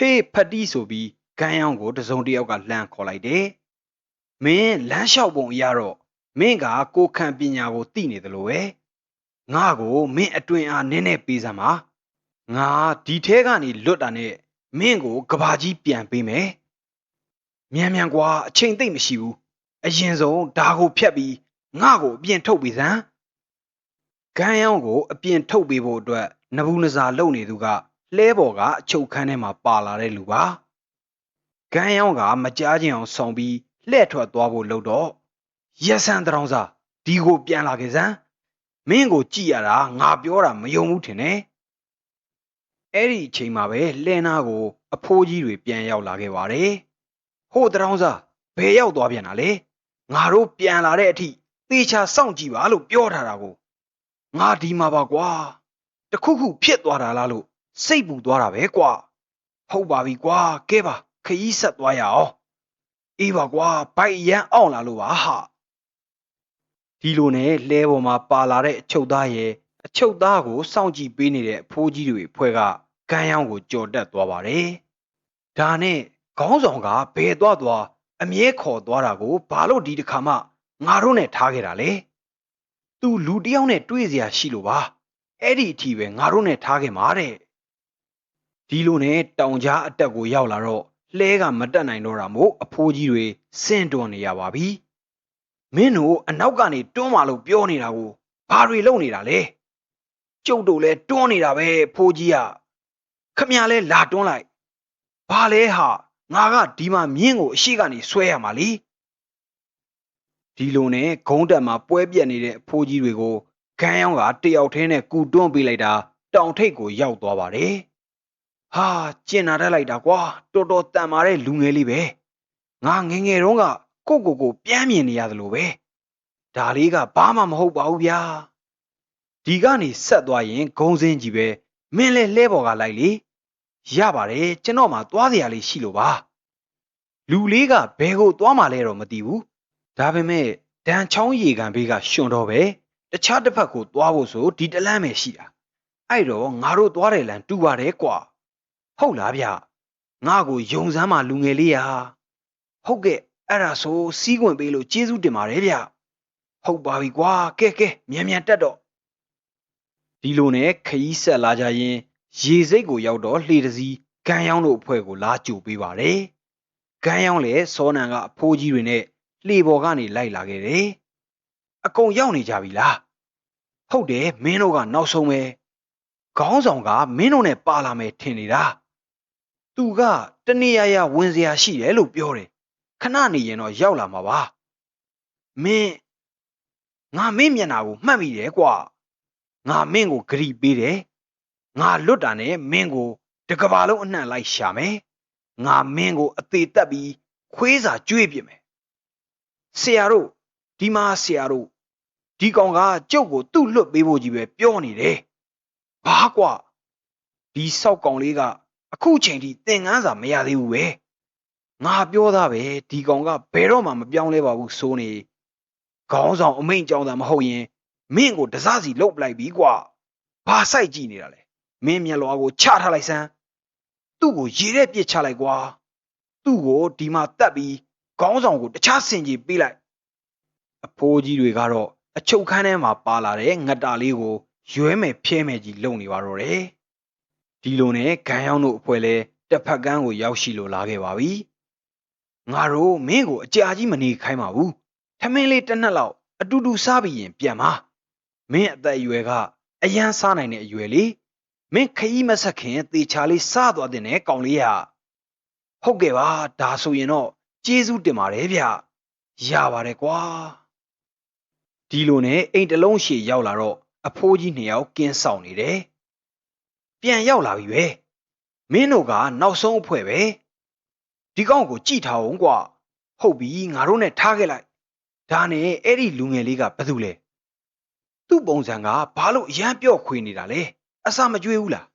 ဖေးဖတ်တီးဆိုပြီးဂန်းရောင်းကိုတစုံတစ်ယောက်ကလှမ်းခေါ်လိုက်တယ်မင်းလမ်းလျှောက်ပုံအရတော့မင်းကကိုခံပညာကိုသိနေတယ်လို့ပဲငါကိုမင်းအတွင်အားနည်းနည်းပေးစမ်းပါငါဒီထဲကနေလွတ်တာနဲ့မင်းကိုကဘာကြီးပြန်ပေးမယ်မြန်မြန်ကွာအချိန်သိမ့်မရှိဘူးအရင်ဆုံးဒါကိုဖြတ်ပြီးငါကိုအပြင်ထုတ်ပေးစမ်းဂန်းရောင်းကိုအပြင်ထုတ်ပေးဖို့အတွက်နဘူးနဇာလုပ်နေသူကလှဲပေါ်ကအချုပ်ခန်းထဲမှာပါလာတဲ့လူပါဂန်းရောင်းကမကြားချင်အောင်ဆောင်ပြီးလှဲ့ထွက်သွားဖို့လုပ်တော့ရက်ဆန်းတောင်စားဒီကိုပြန်လာခဲ့စမ်းမင်းကိုကြည့်ရတာငါပြောတာမယုံဘူးထင်တယ်အဲ့ဒီအချိန်မှာပဲလှဲနာကိုအဖိုးကြီးတွေပြန်ရောက်လာခဲ့ပါတယ်ဟိုတောင်စားဘယ်ရောက်သွားပြန်တာလဲငါတို့ပြန်လာတဲ့အထိသေချာစောင့်ကြည့်ပါလို့ပြောထားတာကိုငါဒီမှာပါကွာတခုခုဖြစ်သွားတာလားလို့စိတ်ပူသွားတာပဲကွာဟုတ်ပါပြီကွာကဲပါခရီးဆက်သွားရအောင်အေးပါကွာဘိုက်ရန်အောင်လာလို့ပါဟာဒီလိုနဲ့လဲပေါ်မှာပါလာတဲ့အချုပ်သားရဲ့အချုပ်သားကိုစောင့်ကြည့်ပေးနေတဲ့အဖိုးကြီးတွေဖွဲ့ကဂန်းရောင်းကိုကြော်တက်သွားပါတယ်ဒါနဲ့ခေါင်းဆောင်ကဘယ်သွားအမြဲခေါ်သွားတာကိုဘာလို့ဒီတစ်ခါမှငါတို့နဲ့ထားခဲ့တာလဲသူလူတယောက်နဲ့တွေ့เสียရှိလို့ပါအဲ့ဒီအထိပဲငါတို့နဲ့ထားခဲ့မှာတဲ့ဒီလိုနဲ့တောင်ကြားအတက်ကိုရောက်လာတော့လှဲကမတက်နိုင်တော့တာမို့အဖိုးကြီးတွေစင့်တွန်းနေရပါပြီမင်းတို့အနောက်ကနေတွန်းมาလို့ပြောနေတာကိုဘာတွေလုပ်နေတာလဲကျုပ်တို့လဲတွန်းနေတာပဲဖိုးကြီးကခမရလဲလာတွန်းလိုက်ဘာလဲဟာငါကဒီမှာမြင်းကိုအရှိကနေဆွဲရမှာလीဒီလိုနဲ့ဂုံးတက်မှာပွဲပြက်နေတဲ့အဖိုးကြီးတွေကိုဂန်းရောင်းကတယောက်ထဲနဲ့ကူတွန်းပေးလိုက်တာတောင်ထိပ်ကိုရောက်သွားပါတယ်ဟာကျင်နာတတ်လိုက်တာကွာတော်တော်တန်မာတဲ့လူငယ်လေးပဲငါငယ်ငယ်တုန်းကကိုပြမ်းမြင်နေရတယ်လို့ပဲဒါလေးကဘာမှမဟုတ်ပါဘူးဗျာဒီကနေဆက်သွားရင်ဂုံးစင်းကြီးပဲမင်းလဲလှဲပေါ်ကလိုက်လေရပါတယ်ကျွန်တော်မှသွားစရာလေးရှိလို့ပါလူလေးကဘယ်ကိုသွားမှလဲတော့မသိဘူးဒါပေမဲ့ဒန်ချောင်းရေကန်ဘေးကရှင်တော့ပဲတခြားတစ်ဖက်ကိုသွားဖို့ဆိုဒီတလန်းပဲရှိတာအဲ့တော့ငါတို့သွားတယ်လမ်းတူပါတယ်ကွာဟုတ်လားဗျငါကိုယုံစမ်းမှလူငယ်လေးရာဟုတ်ကဲ့အဲ့ဒါဆိုစီးခွင့်ပေးလို့ကျေးဇူးတင်ပါတယ်ဗျဟုတ်ပါပြီကွာကဲမြန်မြန်တက်တော့ဒီလိုနဲ့ခရီးဆက်လာကြရင်ရေစိတ်ကိုရောက်တော့လှေတစည်းဂန်းရောင်းတို့အဖွဲ့ကိုလာကြိုပေးပါတယ်ဂန်းရောင်းလည်းစောနံကအဖိုးကြီးတွေနဲ့လှေပေါ်ကနေလိုက်လာခဲ့တယ်အကုန်ရောက်နေကြပြီလားဟုတ်တယ်မင်းတို့ကနောက်ဆုံးပဲခေါင်းဆောင်ကမင်းတို့နဲ့ပါလာမယ်ထင်နေတာသူကတနေရဝင်စရာရှိတယ်လို့ပြောတယ်ခဏနေရင်တော့ရောက်လာမှာပါမင်းငါမင်းမျက်နှာကိုမှတ်မိတယ်ကွာငါမင်းကိုဂရီပေးတယ်ငါလွတ်တာနဲ့မင်းကိုတကဘာလုံးအနှံ့လိုက်ရှာမယ်ငါမင်းကိုအသေးတက်ပြီးခွေးစာကျွေးပြမယ်ဆရာတို့ဒီမှာဆရာတို့ဒီကောင်ကကျုပ်ကိုသူ့လွတ်ပေးဖို့ကြီးပဲပြောနေတယ်ဘာကွာဒီဆောက်ကောင်လေးကအခုချိန်ထိသင်ငန်းစာမရသေးဘူးပဲငါပြောသားပဲဒီကောင်ကဘယ်တော့မှမပြောင်းလဲပါဘူးဆိုနေခေါင်းဆောင်အမိန့်ကြောင်းသာမဟုတ်ရင်မင်းကိုတစားစီလုတ်ပလိုက်ပြီကွာဘာစိုက်ကြည့်နေတာလဲမင်းမျက်လွှာကိုချထားလိုက်စမ်းသူ့ကိုရေထဲပစ်ချလိုက်ကွာသူ့ကိုဒီမှာတက်ပြီးခေါင်းဆောင်ကိုတခြားစင်ကြီးပေးလိုက်အဖိုးကြီးတွေကတော့အချုပ်ခန်းထဲမှာပါလာတဲ့ငတ်တာလေးကိုရွဲမယ်ဖြဲမယ်ကြီးလုံနေပါတော့တယ်ဒီလိုနဲ့ဂန်းရောင်းတို့အဖွဲ့လဲတစ်ဖက်ကန်းကိုရောက်ရှိလို့လာခဲ့ပါပြီငါတို့မင်းကိုအကြာကြီးမနေခိုင်းပါဘူးထမင်းလေးတစ်နက်လောက်အတူတူစားပြီးရင်ပြန်ပါမင်းအသက်အရွယ်ကအရန်စားနိုင်တဲ့အရွယ်လေမင်းခရီးမဆက်ခင်သေချာလေးစားသွားတဲ့နဲ့ကောင်လေးရဟုတ်ကဲ့ပါဒါဆိုရင်တော့ကျေးဇူးတင်ပါတယ်ဗျရပါတယ်ကွာဒီလိုနဲ့အိမ်တလုံးရှည်ရောက်လာတော့အဖိုးကြီးနှစ်ယောက်ကင်းဆောင်နေတယ်ပြန်ရောက်လာပြီပဲမင်းတို့ကနောက်ဆုံးအဖွဲပဲဒီကောင်ကိုကြည့်ထားအောင်ကွာဟုတ်ပြီငါတို့နဲ့ထားခဲ့လိုက်ဒါနဲ့အဲ့ဒီလူငယ်လေးကဘာလုပ်လဲသူ့ပုံစံကဘာလို့အရန်ပြော့ခွေနေတာလဲအစာမကြွေးဘူးလား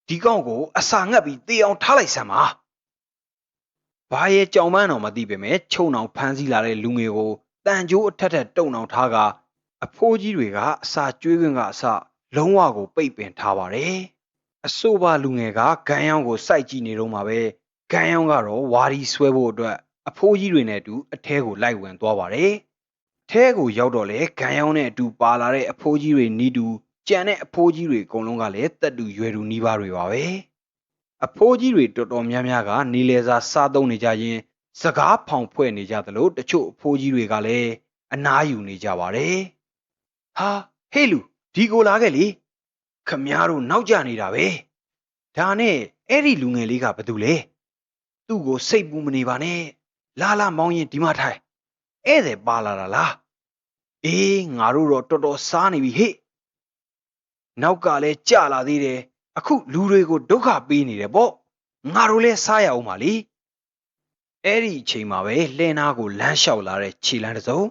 ဒီကောင်ကိုအစာငတ်ပြီးတေးအောင်ထားလိုက်စမ်းပါဘာရဲ့ကြောင်ပန်းတော်မသိပေမဲ့ခြုံအောင်ဖမ်းဆီးလာတဲ့လူငယ်ကိုတန်ကြိုးအထက်ထက်တုံအောင်ထားကအဖိုးကြီးတွေကအစာကျွေးခွင့်ကအစလုံးဝကိုပိတ်ပင်ထားပါတယ် အဆိုပါလူငယ်ကဂန်းယောင်းကိုစိုက်ကြည့်နေတော့မှာပဲဂန်းယောင်းကတော့ဝါဒီဆွဲဖို့အတွက်အဖိုးကြီးတွေနဲ့အတူအထဲကိုလိုက်ဝင်သွားပါတယ်။ထဲကိုရောက်တော့လေဂန်းယောင်းနဲ့အတူပါလာတဲ့အဖိုးကြီးတွေနီးတူကြံတဲ့အဖိုးကြီးတွေအကုန်လုံးကလည်းတက်တူရွယ်တူနီးပါးတွေပါပဲ။အဖိုးကြီးတွေတော်တော်များများကနေလေစာစားသုံးနေကြရင်စကားဖောင်ဖွဲ့နေကြသလိုတချို့အဖိုးကြီးတွေကလည်းအနားယူနေကြပါတယ်။ဟာဟေးလူဒီကိုလာခဲ့လေခမည်းတော်နောက်ကျနေတာပဲဒါနဲ့အဲ့ဒီလူငယ်လေးကဘာတူလဲသူ့ကိုစိတ်ပူမနေပါနဲ့လာလာမောင်းရင်ဒီမှာထိုင်ဧည့်သည်ပါလာတာလားအေးငါတို့တော့တော်တော်စားနေပြီဟေ့နောက်ကလည်းကြလာသေးတယ်အခုလူတွေကိုဒုက္ခပေးနေတယ်ပေါ့ငါတို့လည်းစားရအောင်ပါလေအဲ့ဒီအချိန်မှာပဲလှဲနာကိုလမ်းလျှောက်လာတဲ့ခြေလမ်းတစ်စုံ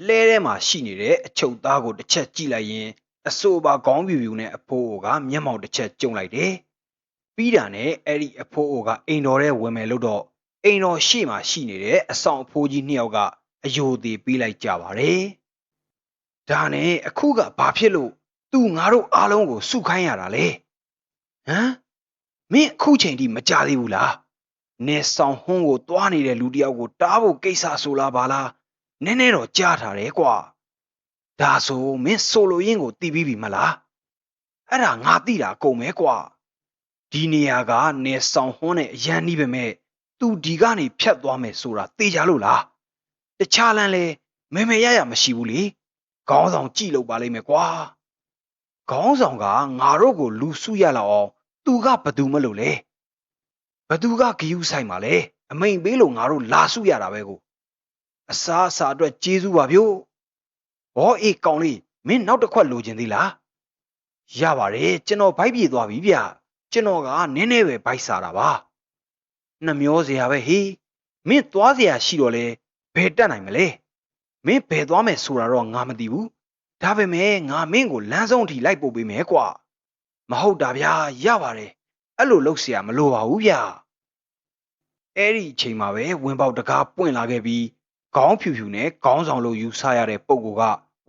လဲထဲမှာရှိနေတဲ့အချုပ်သားကိုတစ်ချက်ကြည့်လိုက်ရင်အဆိုပါခေါင်းပြူပြူနဲ့အဖိုးအိုကမျက်မှောက်တစ်ချက်ကျုံလိုက်တယ်။ပြီးတာနဲ့အဲ့ဒီအဖိုးအိုကအိမ်တော်ထဲဝင်မယ်လို့တော့အိမ်တော်ရှေ့မှာရှိနေတဲ့အဆောင်အဖိုးကြီးနှစ်ယောက်ကအယိုသေးပေးလိုက်ကြပါတယ်။ဒါနဲ့အခုကဘာဖြစ်လို့သူငါတို့အားလုံးကိုစုခိုင်းရတာလဲ။ဟမ်မင်းအခုချိန်ထိမကြသေးဘူးလား။နေဆောင်ဟွန်းကိုတွားနေတဲ့လူတယောက်ကိုတားဖို့ကိစ္စဆိုလားပါလား။နည်းနည်းတော့ကြားထားတယ်ကွာ။ဒါဆိုမင်းဆိုလိုရင်းကိုတီးပြီးပြီမလားအဲ့ဒါငါသိတာကုန်မဲကွာဒီနေရာကနေဆောင်ဟွန်းနဲ့အရန်နီးပဲမဲ့သူဒီကနေဖြတ်သွားမယ်ဆိုတာသိကြလို့လားတခြားလမ်းလဲမဲမဲရရမရှိဘူးလေခေါင်းဆောင်ကြည့်လို့ပါလိမ့်မယ်ကွာခေါင်းဆောင်ကငါတို့ကိုလူစုရလောက်အောင်သူကဘသူမလို့လဲဘသူကဂယုဆိုင်ပါလဲအမိန်ပေးလို့ငါတို့လာစုရတာပဲကိုအစားအစာအတွက်ကျေးဇူးပါဗျို့ဘောအေးကောင်းလေးမင်းနောက်တစ်ခွက်လိုချင်သေးလားရပါတယ်ကျွန်တော်ဘိုက်ပြေသွားပြီဗျကျွန်တော်ကနည်းနည်းပဲဘိုက်စားတာပါနှမျောစရာပဲဟေးမင်းသွားစရာရှိတော့လေဘယ်တက်နိုင်မလဲမင်းဘယ်သွားမယ်ဆိုတာတော့ငါမသိဘူးဒါပေမဲ့ငါမင်းကိုလမ်းဆုံးထိလိုက်ပို့ပေးမယ်ကွာမဟုတ်တာဗျာရပါတယ်အဲ့လိုလုပ်เสียမလိုပါဘူးဗျအဲ့ဒီအချိန်မှာပဲဝင်းပေါက်တကားပွင့်လာခဲ့ပြီးခေါင်းဖြူဖြူနဲ့ခေါင်းဆောင်လို့ယူဆရတဲ့ပုံက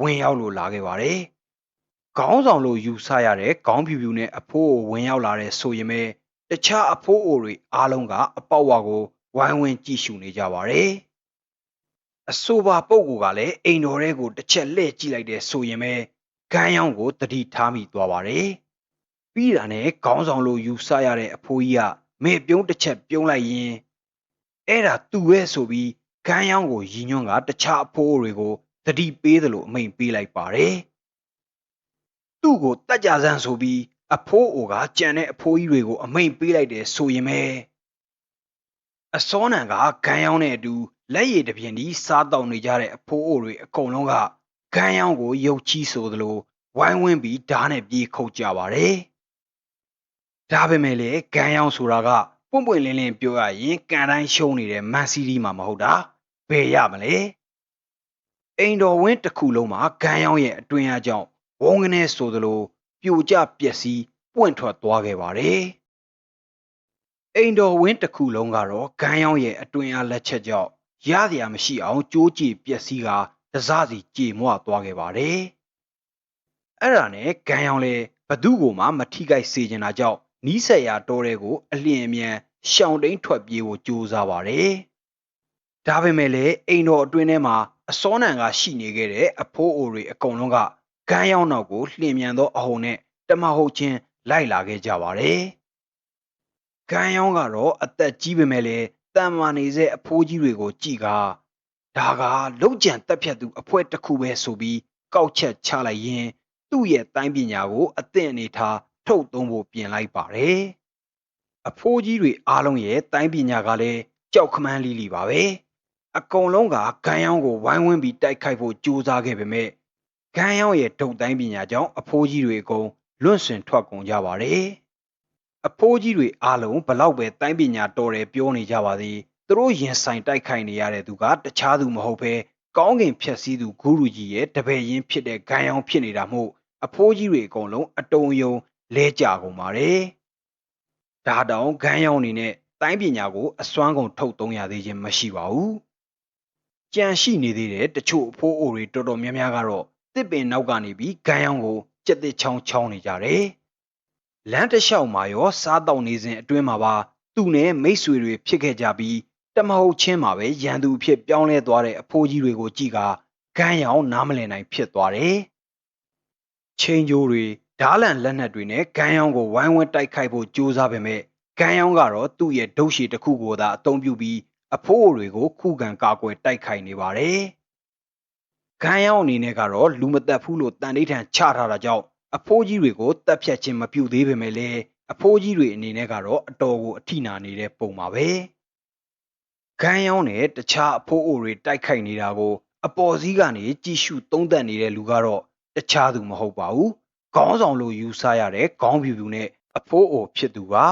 ဝင်ရောက်လို့လာခဲ့ပါတယ်။ခေါင်းဆောင်လို့ယူဆရတဲ့ခေါင်းဖြူဖြူနဲ့အဖိုးကိုဝင်ရောက်လာတဲ့ဆိုရင်ပဲတခြားအဖိုးအိုတွေအားလုံးကအပေါက်ဝါကိုဝိုင်းဝန်းကြည့်ရှုနေကြပါတယ်။အဆိုပါပုံကလည်းအိမ်တော်ထဲကိုတစ်ချက်လှည့်ကြည့်လိုက်တဲ့ဆိုရင်ပဲဂန်းယောင်းကိုတတိထားမိသွားပါတယ်။ပြီးတာနဲ့ခေါင်းဆောင်လို့ယူဆရတဲ့အဖိုးကြီးကမဲပြုံးတစ်ချက်ပြုံးလိုက်ရင်အဲ့ဒါသူ့ရဲ့ဆိုပြီးဂန်းယောင်းကိုရည်ညွှန်းကတခြားအဖိုးတွေကိုသတိပေးသလိုအမိန်ပေးလိုက်ပါတယ်။သူ့ကိုတတ်ကြစမ်းဆိုပြီးအဖိုးအိုကကြံတဲ့အဖိုးကြီးတွေကိုအမိန်ပေးလိုက်တယ်ဆိုရင်ပဲအစောနံကဂန်းယောင်းနဲ့အတူလက်ရည်တပြင်းဒီစားတောက်နေကြတဲ့အဖိုးအိုတွေအကုန်လုံးကဂန်းယောင်းကိုရုပ်ချီးဆိုသလိုဝိုင်းဝန်းပြီးဓာတ်နဲ့ပြေးခုတ်ကြပါတယ်။ဒါပေမဲ့လေဂန်းယောင်းဆိုတာကပွန့်ပွန့်လင်းလင်းပြောရရင်ကန်တိုင်းရှုံးနေတဲ့မန်စီးတီးမှာမဟုတ်တာဘယ်ရမလဲအိမ်တော်ဝင်းတစ်ခုလုံးမှာဂန်းယောင်းရဲ့အတွင်းအကြောင်းဝုန်းကနေဆိုသလိုပြိုကျပျက်စီးပွင့်ထွက်သွားခဲ့ပါတယ်အိမ်တော်ဝင်းတစ်ခုလုံးကတော့ဂန်းယောင်းရဲ့အတွင်းအလက်ချက်ကြောင့်ရစရာမရှိအောင်ကြိုးကြည့်ပျက်စီးကတစားစီကြေမွသွားခဲ့ပါတယ်အဲ့ဒါနဲ့ဂန်းယောင်းလည်းဘသူ့ကိုမှမထိခိုက်စေချင်တာကြောင့်နီးစက်ရတော်တဲ့ကိုအလျင်အမြန်ရှောင်တိန်ထွက်ပြေးဖို့ကြိုးစားပါတယ်ဒါပေမဲ့လည်းအိမ်တော်အတွင်းထဲမှာအစောနံကရှိနေခဲ့တဲ့အဖိုးအိုတွေအကုန်လုံးကဂန်းယောင်းနောက်ကိုလှင်မြန်သောအဟုန်နဲ့တမဟုတ်ချင်းလိုက်လာခဲ့ကြပါတယ်။ဂန်းယောင်းကတော့အသက်ကြီးပေမဲ့လည်းတန်မာနေစေအဖိုးကြီးတွေကိုကြည်ကာဒါကလုံကြံတက်ဖြတ်သူအဖွဲတစ်ခုပဲဆိုပြီးကောက်ချက်ချလိုက်ရင်သူ့ရဲ့တိုင်းပညာကိုအသင့်အနေထားထုတ်သုံးဖို့ပြင်လိုက်ပါတယ်။အဖိုးကြီးတွေအားလုံးရဲ့တိုင်းပညာကလည်းကြောက်ခမန်းလီလီပါပဲ။အကုန်လုံးကဂန်းယောင်းကိုဝိုင်းဝန်းပြီးတိုက်ခိုက်ဖို့ကြိုးစားခဲ့ပေမဲ့ဂန်းယောင်းရဲ့ဒုတ်တိုင်းပညာကြောင့်အဖိုးကြီးတွေအကုန်လွန့်စင်ထွက်ကုန်ကြပါတယ်။အဖိုးကြီးတွေအားလုံးဘလောက်ပဲတိုင်းပညာတော်တယ်ပြောနေကြပါသည်သူတို့ရင်ဆိုင်တိုက်ခိုက်နေရတဲ့သူကတခြားသူမဟုတ်ဘဲကောင်းကင်ဖြက်စီးသူဂူရူကြီးရဲ့တပည့်ရင်းဖြစ်တဲ့ဂန်းယောင်းဖြစ်နေတာမို့အဖိုးကြီးတွေအကုန်လုံးအတုံယုံလဲကြကုန်ပါတယ်။ဒါတောင်ဂန်းယောင်းအနေနဲ့တိုင်းပညာကိုအစွမ်းကုန်ထုတ်သုံးရသေးခြင်းမရှိပါဘူး။ကြံရှိနေသေးတဲ့တချို့အဖိုးအိုတွေတော်တော်များများကတော့တစ်ပင်နောက်ကနေပြီးဂန်းယောင်းကိုကြက်တစ်ချောင်းချောင်းနေကြတယ် လမ်းတစ်လျှောက်မှာရောစားတောက်နေစဉ်အတွင်းမှာပါသူ့နဲ့မိတ်ဆွေတွေဖြစ်ခဲ့ကြပြီးတမဟုတ်ချင်းမှာပဲရန်သူဖြစ်ပြောင်းလဲသွားတဲ့အဖိုးကြီးတွေကိုကြည့်ကဂန်းရောင်နားမလည်နိုင်ဖြစ်သွားတယ်။ချင်းကျိုးတွေဓားလန်လက်နက်တွေနဲ့ဂန်းရောင်ကိုဝိုင်းဝန်းတိုက်ခိုက်ဖို့ကြိုးစားပေမဲ့ဂန်းရောင်ကတော့သူ့ရဲ့ဒုတ်ရှည်တစ်ခုကိုသာအသုံးပြုပြီးအဖိုးတွေကိုခုခံကာကွယ်တိုက်ခိုက်နေပါတယ်။ဂန်းရောင်အနေနဲ့ကတော့လူမတက်ဘူးလို့တန်ဋိဌာန်ချထားတာကြောင့်အဖိုးကြီးတွေကိုတက်ဖြတ်ခြင်းမပြုသေးပေမဲ့လည်းအဖိုးကြီးတွေအနေနဲ့ကတော့အတော်ကိုအထိနာနေတဲ့ပုံပါပဲ။ဂန်းရောင်နဲ့တခြားအဖိုးအိုတွေတိုက်ခိုက်နေတာကိုအပေါ်စီးကနေကြည့်ရှုသုံးသပ်နေတဲ့လူကတော့တခြားသူမဟုတ်ပါဘူး။ခေါင်းဆောင်လို့ယူဆရတဲ့ခေါင်းပြူနဲ့အဖိုးအိုဖြစ်သူပါ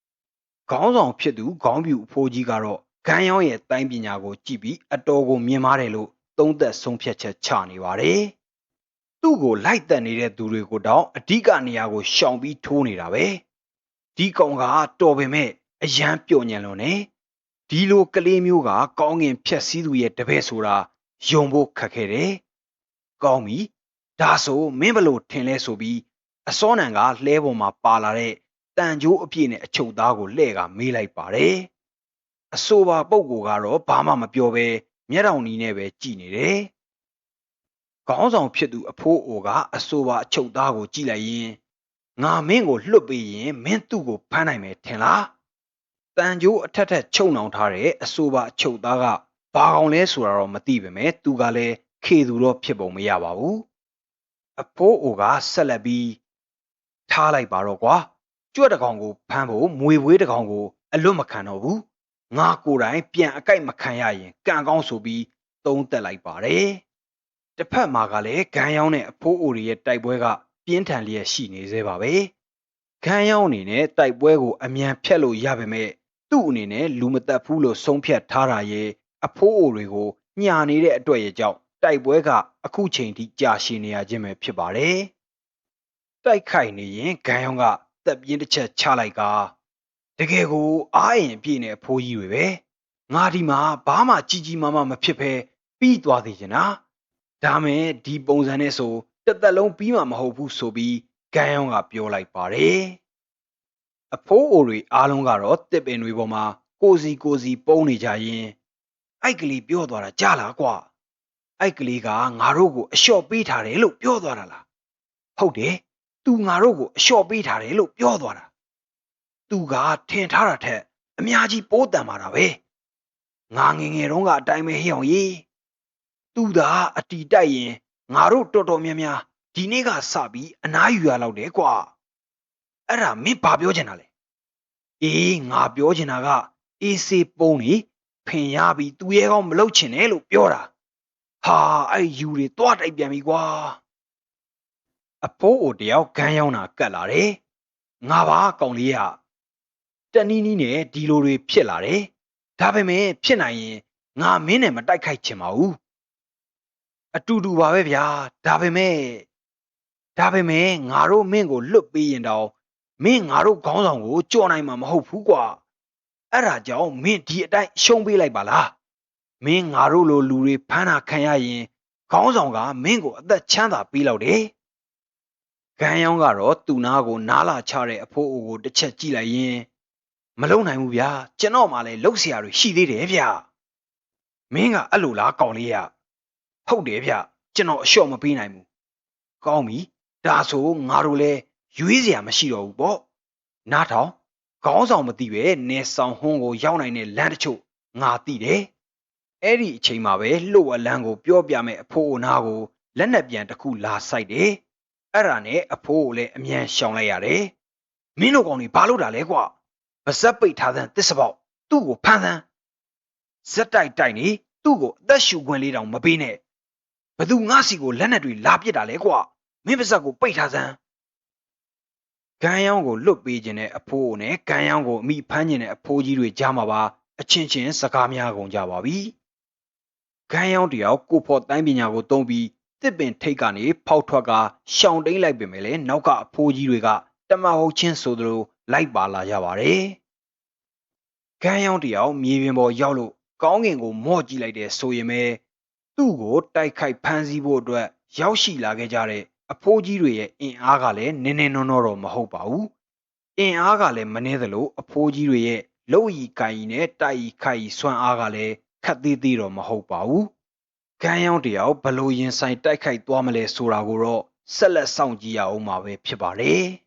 ။ခေါင်းဆောင်ဖြစ်သူခေါင်းပြူအဖိုးကြီးကတော့ဂန်းရောင်ရဲ့တိုင်းပညာကိုကြည့်ပြီးအတော်ကိုမြင်ပါတယ်လို့သုံးသပ်ဆုံးဖြတ်ချက်ချနေပါတယ်။သူ့ကိုလိုက်တက်နေတဲ့သူတွေကိုတောင်အဓိကနေရာကိုရှောင်ပြီးထိုးနေတာပဲ။ဒီကောင်ကတော်ပေမဲ့အရန်ပျော့ညံလွန်နေဒီလိုကလေးမျိုးကကောင်းငင်ဖြက်စီးသူရဲ့တပည့်ဆိုတာယုံဖို့ခက်ခဲတယ်။ကောင်းပြီဒါဆိုမင်းဘလို့ထင်လဲဆိုပြီးအစောနံကလှဲပေါ်မှာပါလာတဲ့တန်ကြိုးအပြည့်နဲ့အချုပ်သားကိုလှဲ့ကမေးလိုက်ပါတယ်။အဆိုပါပုပ်ကိုကတော့ဘာမှမပြောဘဲမျက်တောင်နီးနဲ့ပဲကြည်နေတယ်။ခေါင်းဆောင်ဖြစ်သူအဖိုးအိုကအဆိုပါအချုပ်သားကိုကြည့်လိုက်ရင်ငါမင်းကိုလွတ်ပေးရင်မင်းသူ့ကိုဖမ်းနိုင်မယ်ထင်လား။တန်ကြိုးအထက်ထက်ချုပ်နှောင်ထားတဲ့အဆိုပါအချုပ်သားကဘာကောင်လဲဆိုတာတော့မသိပေမဲ့သူကလည်းခေသူတော့ဖြစ်ပုံမရပါဘူး။အဖိုးအိုကဆက်လက်ပြီးထားလိုက်ပါတော့ကွာကြွက်တကောင်ကိုဖမ်းဖို့မွေဝေးတကောင်ကိုအလွတ်မခံတော့ဘူးငါကိုယ်တိုင်ပြန်အကြိုက်မခံရရင်ကံကောင်းဆိုပြီးသုံးသက်လိုက်ပါတယ်တစ်ဖက်မှာကလည်းဂန်းရောင်းတဲ့အဖိုးအိုရဲ့တိုက်ပွဲကပြင်းထန်လျက်ရှိနေသေးပါပဲဂန်းရောင်းအနေနဲ့တိုက်ပွဲကိုအမြန်ဖြတ်လို့ရပါမယ်သူ့အနေနဲ့လူမတက်ဘူးလို့ဆုံးဖြတ်ထားတာရဲ့အဖိုးအိုတွေကိုညှာနေတဲ့အတွက်ရဲ့ကြောင့်တိုက်ပွဲကအခုချိန်ထိကြာရှည်နေရခြင်းပဲဖြစ်ပါတယ်တိုက်ခိုက်နေရင်ဂန်းရောင်းကတက်ပြင်းတစ်ချက်ချလိုက်ကတကယ်ကိုအားရင်ပြည့်နေအဖိုးကြီးတွေပဲငါဒီမှာဘာမှကြီးကြီးမားမားမဖြစ်ဖဲပြီးသွားသေးချင်တာဒါမဲ့ဒီပုံစံနဲ့ဆိုတစ်သက်လုံးပြီးမှမဟုတ်ဘူးဆိုပြီးဂန်းရောင်းကပြောလိုက်ပါတယ်အဖိုးအိုတွေအားလုံးကတော့တစ်ပင်တွေပေါ်မှာကိုစီပုံနေကြရင်အိုက်ကလေးပြောသွားတာကြားလားကွာအိုက်ကလေးကငါတို့ကိုအလျှော့ပေးထားတယ်လို့ပြောသွားတာလားဟုတ်တယ်သူငါတို့ကိုအလျှော့ပေးထားတယ်လို့ပြောသွားတာသူကထင်ထားတာထက်အများကြီးပိုးတန်ပါတာပဲငါငယ်ငယ်တုန်းကအတိုင်းပဲဟိအောင်ကြီးသူသာအတီတိုက်ရင်ငါတို့တော်တော်များများဒီနေ့ကစပြီးအနားယူရလောက်တယ်ကွာအဲ့ဒါမင်းဘာပြောချင်တာလဲအေးငါပြောချင်တာကအေးစေးပုံးနေဖင်ရပြီးသူရဲကောင်းမလုပ်ချင်နဲ့လို့ပြောတာဟာအဲ့ယူတွေတွားတိုက်ပြန်ပြီကွာအဖိုးအိုတယောက်ဂန်းရောင်းတာကတ်လာတယ်ငါပါကောင်လေးကတနီးနီးနဲ့ဒီလိုတွေဖြစ်လာတယ်ဒါပေမဲ့ဖြစ်နိုင်ရင်ငါမင်းနဲ့မတိုက်ခိုက်ချင်ပါဘူးအတူတူပါပဲဗျာဒါပေမဲ့ငါတို့မင်းကိုလွတ်ပေးရင်တော့မင်းငါတို့ခေါင်းဆောင်ကိုကြော်နိုင်မှာမဟုတ်ဘူးကွာအဲ့ဒါကြောင့်မင်းဒီအတိုင်းရှုံးပေးလိုက်ပါလားမင်းငါတို့လိုလူတွေဖမ်းတာခံရရင်ခေါင်းဆောင်ကမင်းကိုအသက်ချမ်းသာပေးလောက်တယ်ဂန်းရောင်းကတော့သူ့နားကိုနားလာချတဲ့အဖိုးအိုကိုတစ်ချက်ကြည့်လိုက်ရင်မလုံနိုင်ဘူးဗျာကျွန်တော်မှလည်းလှုပ်เสียရတွေရှိသေးတယ်ဗျာမင်းကအဲ့လိုလားကောင်လေးရဟုတ်တယ်ဗျကျွန်တော်အလျှော့မပေးနိုင်ဘူးကောင်းပြီဒါဆိုငါတို့လည်းရွေးเสียမရှိတော့ဘူးပေါ့နားထောင်ခေါင်းဆောင်မသိပဲနေဆောင်ဟွန်းကိုရောက်နိုင်တဲ့လမ်းတချို့ငါသိတယ်အဲ့ဒီအချိန်မှာပဲလှုပ်အလန်းကိုပြောပြမဲ့အဖိုးအိုနာကိုလက်နက်ပြန်တစ်ခုလာဆိုင်တယ်အဲ့ဒါနဲ့အဖိုးကိုလည်းအမြန်ရှောင်လိုက်ရတယ်မင်းတို့ကောင်တွေဘာလုပ်တာလဲကွာဗစက်ပိတ်ထားတဲ့တစ်စပေါက်သူ့ကိုဖမ်းသမ်းဇက်တိုက်နေသူ့ကိုအသက်ရှူခွင့်လေးတောင်မပေးနဲ့ဘသူငါစီကိုလက်နက်တွေလာပစ်တာလဲကွာမင်းဗစက်ကိုပိတ်ထားစမ်းဂန်းရောင်းကိုလွတ်ပေးခြင်းနဲ့အဖိုးနဲ့ဂန်းရောင်းကိုအမိဖမ်းခြင်းနဲ့အဖိုးကြီးတွေကြားမှာပါအချင်းချင်းစကားများကုန်ကြပါပြီဂန်းရောင်းတယောက်ကိုဖော်တိုင်းပညာကိုသုံးပြီးတစ်ပင်ထိတ်ကနေဖောက်ထွက်ကရှောင်တိန်လိုက်ပေမဲ့လည်းနောက်ကအဖိုးကြီးတွေကတမဟုတ်ချင်းဆိုသလိုလိုက်ပါလာကြပါတယ်ဂန်းရောင်းတယောက်မြေပြင်ပေါ်ရောက်လို့ကောင်းကင်ကိုမော့ကြည့်လိုက်တဲ့ဆိုရင်ပဲသူ့ကိုတိုက်ခိုက်ဖမ်းဆီးဖို့အတွက်ရောက်ရှိလာခဲ့ကြတဲ့အဖိုးကြီးတွေရဲ့အင်အားကလည်းနည်းနည်းနောနောတော့မဟုတ်ပါဘူး အင်အားကလည်းမနှဲသလိုအဖိုးကြီးတွေရဲ့လုံရီကိုင်ရီနဲ့တိုက်ရီခိုက်ရီစွမ်းအားကလည်းခက်သေးသေးတော့မဟုတ်ပါဘူး။ကမ်းရောင်းတယောက်ဘလို့ရင်ဆိုင်တိုက်ခိုက်သွားမလဲဆိုတာကိုတော့ဆက်လက်စောင့်ကြည့်ရအောင်မှာပဲဖြစ်ပါတယ်။